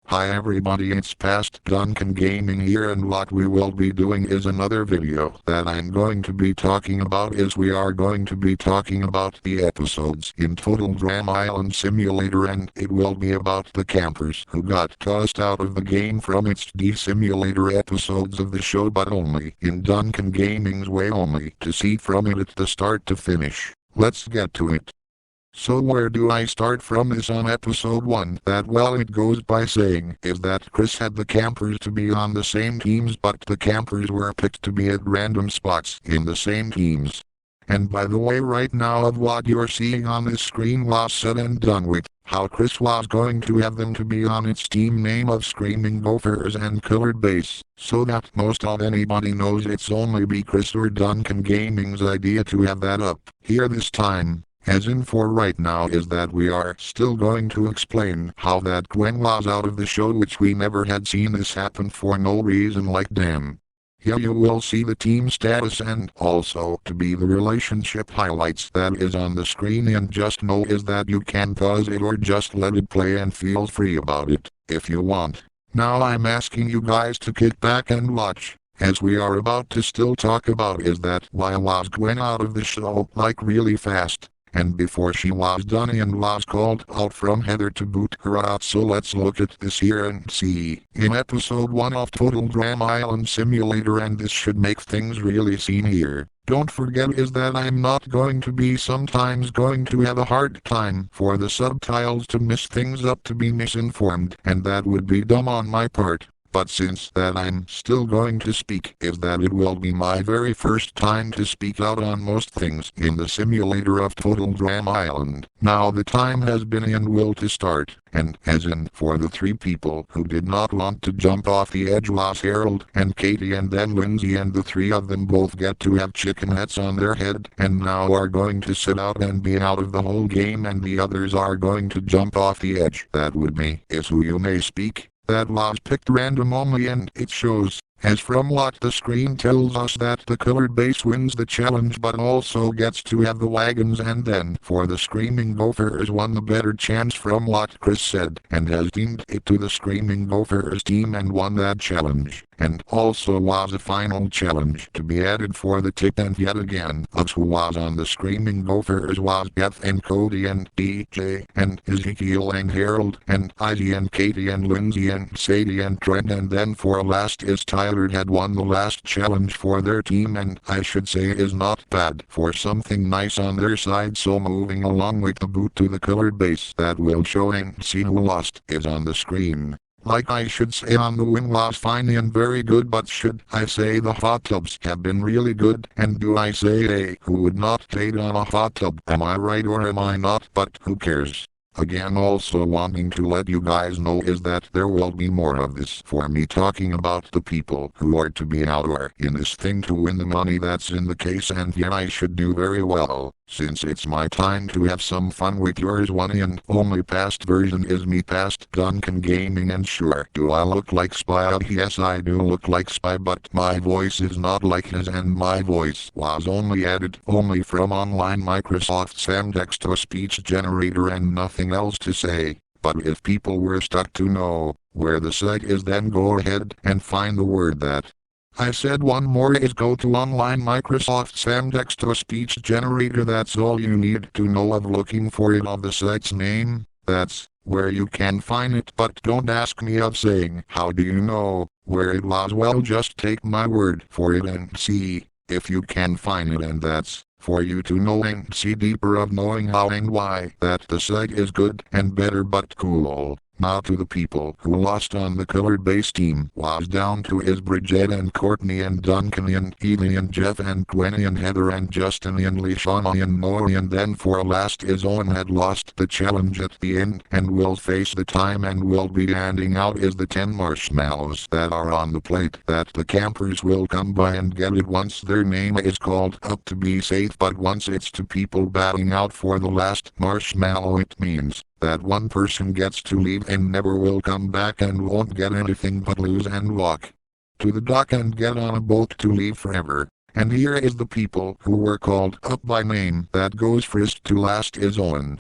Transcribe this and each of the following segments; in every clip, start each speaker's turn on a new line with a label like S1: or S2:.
S1: Hi everybody, it's Past Duncan Gaming here, and what we will be doing is another video that I'm going to be talking about we are going to be talking about the episodes in Total Drama Island Simulator, and it will be about the campers who got tossed out of the game from its D-Simulator episodes of the show, but only in Duncan Gaming's way, only to see from it at the start to finish. Let's get to it. So where do I start from this on episode 1? That it goes by saying is that Chris had the campers to be on the same teams, but the campers were picked to be at random spots in the same teams. And by the way, right now of what you're seeing on this screen was said and done with how Chris was going to have them to be on its team name of Screaming Gophers and Colored Base, so that most of anybody knows it's only be Chris or Duncan Gaming's idea to have that up here this time. As in for right now is that we are still going to explain how that Gwen was out of the show, which we never had seen this happen for no reason, like damn. Here you will see the team status and also to be the relationship highlights that is on the screen, and just know is that you can pause it or just let it play and feel free about it if you want. Now I'm asking you guys to kick back and watch, as we are about to still talk about is that why was Gwen out of the show like really fast. And before she was done and was called out from Heather to boot her out. So let's look at this here and see. In episode 1 of Total Drama Island Simulator, and this should make things really seen here. Don't forget is that I'm not going to be sometimes going to have a hard time for the subtitles to miss things up, to be misinformed, and that would be dumb on my part. But since that I'm still going to speak is that it will be my very first time to speak out on most things in the simulator of Total Drama Island. Now the time has been and will to start, and as in for the 3 people who did not want to jump off the edge was Harold and Katie and then Lindsay, and the 3 of them both get to have chicken hats on their head and now are going to sit out and be out of the whole game, and the others are going to jump off the edge. That would be is who you may speak. That was picked random only, and it shows, as from what the screen tells us, that the Colored Base wins the challenge but also gets to have the wagons, and then for the Screaming Gophers won the better chance from what Chris said, and has deemed it to the Screaming Gophers team and won that challenge. And also was a final challenge to be added for the tip, and yet again of who was on the Screaming Gophers was Beth and Cody and DJ and Ezekiel and Harold and Izzy and Katie and Lindsay and Sadie and Trent, and then for last is Tyler had won the last challenge for their team, and I should say is not bad for something nice on their side. So moving along with the boot to the Colored Base, that will show and see who lost is on the screen. Like I should say on the win was fine and very good, but should I say the hot tubs have been really good, and do I say who would not date on a hot tub? Am I right or am I not? But who cares? Again, also wanting to let you guys know is that there will be more of this for me talking about the people who are to be out or in this thing to win the money that's in the case, and yeah, I should do very well, since it's my time to have some fun with yours. One and only past version is me, Past Duncan Gaming, and sure, do I look like Spy? Yes, I do look like Spy, but my voice is not like his, and my voice was only added only from online Microsoft Sam text-to-speech generator and nothing else to say. But if people were stuck to know where the site is, then go ahead and find the word that I said. One more is go to online Microsoft Sam text-to-speech generator. That's all you need to know of looking for it of the site's name. That's where you can find it. But don't ask me of saying how do you know where it was. Well, just take my word for it and see if you can find it, and that's for you to know and see deeper of knowing how and why that the site is good and better but cool. Now to the people who lost on the Colored Base team was down to is Bridget and Courtney and Duncan and Evie and Jeff and Gwen and Heather and Justin and Lishana and Noah, and then for last is Owen had lost the challenge at the end and will face the time and will be handing out is the 10 marshmallows that are on the plate that the campers will come by and get it once their name is called up to be safe. But once it's to people batting out for the last marshmallow, it means that one person gets to leave and never will come back and won't get anything but lose and walk to the dock and get on a boat to leave forever. And here is the people who were called up by name. That goes first to last is Owen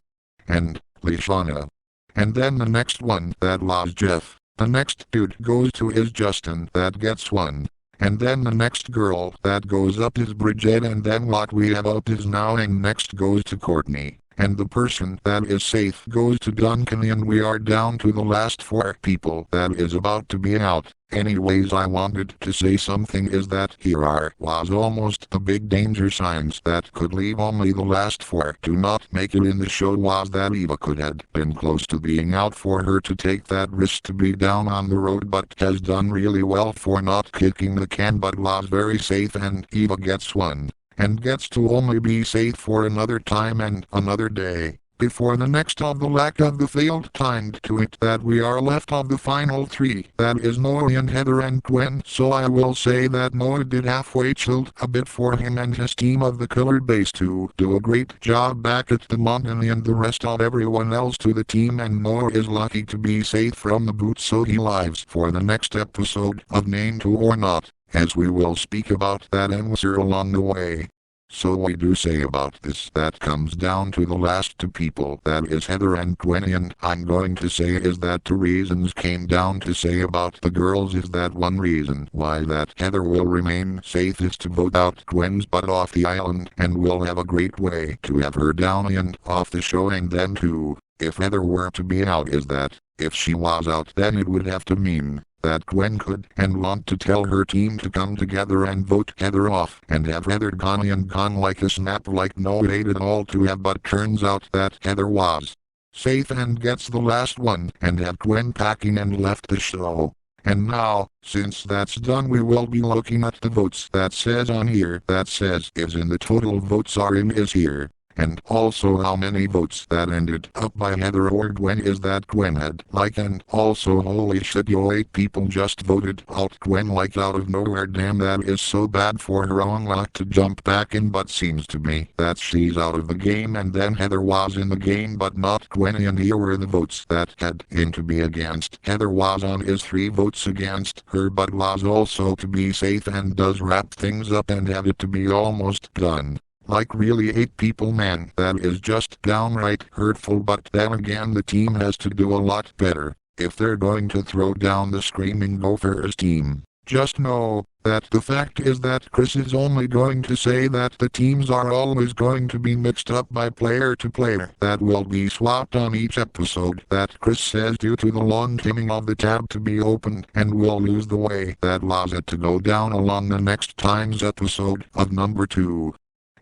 S1: and Lishana. And then the next one, that was Jeff. The next dude goes to is Justin, that gets 1. And then the next girl that goes up is Bridget, and then what we have up is now, and next goes to Courtney. And the person that is safe goes to Duncan, and we are down to the last 4 people that is about to be out. Anyways, I wanted to say something is that here was almost the big danger signs that could leave only the last 4 to not make it in the show was that Eva could have been close to being out for her to take that risk to be down on the road, but has done really well for not kicking the can but was very safe, and Eva gets 1. And gets to only be safe for another time and another day, before the next of the lack of the failed timed to it that we are left of the final 3, that is Noah and Heather and Gwen. So I will say that Noah did halfway chilled a bit for him and his team of the killer base to do a great job back at the mountain, and the rest of everyone else to the team, and Noah is lucky to be safe from the boots, so he lives for the next episode of Name to or Not, as we will speak about that answer along the way. So we do say about this that comes down to the last 2 people, that is Heather and Gwen, and I'm going to say is that 2 reasons came down to say about the girls is that one reason why that Heather will remain safe is to vote out Gwen's butt off the island, and we'll have a great way to have her down and off the show. And then 2, if Heather were to be out is that if she was out, then it would have to mean that Gwen could and want to tell her team to come together and vote Heather off, and have Heather gone like a snap, like no it at all to have, but turns out that Heather was safe and gets the last 1, and have Gwen packing and left the show. And now, since that's done, we will be looking at the votes that says on here, that says is in the total votes are in is here. And also how many votes that ended up by Heather or Gwen is that Gwen had, like, and also holy shit, 8 people just voted out Gwen like out of nowhere. Damn, that is so bad for her own luck to jump back in, but seems to me that she's out of the game, and then Heather was in the game but not Gwen, and here were the votes that had in to be against Heather was on is 3 votes against her, but was also to be safe, and does wrap things up and have it to be almost done. Like really 8 people, man, that is just downright hurtful, but then again the team has to do a lot better if they're going to throw down the Screaming Gophers team. Just know that the fact is that Chris is only going to say that the teams are always going to be mixed up by player to player that will be swapped on each episode, that Chris says due to the long timing of the tab to be opened, and will lose the way that was it to go down along the next time's episode of number 2.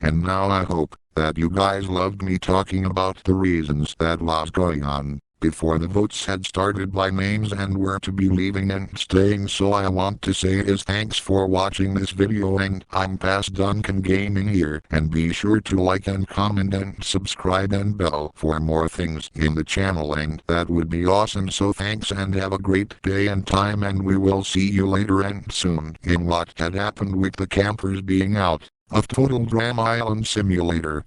S1: And now I hope that you guys loved me talking about the reasons that was going on before the votes had started by names and were to be leaving and staying. So I want to say is thanks for watching this video, and I'm past Duncan Gaming here, and be sure to like and comment and subscribe and bell for more things in the channel, and that would be awesome. So thanks and have a great day and time, and we will see you later and soon in what had happened with the campers being out of Total Drama Island Simulator.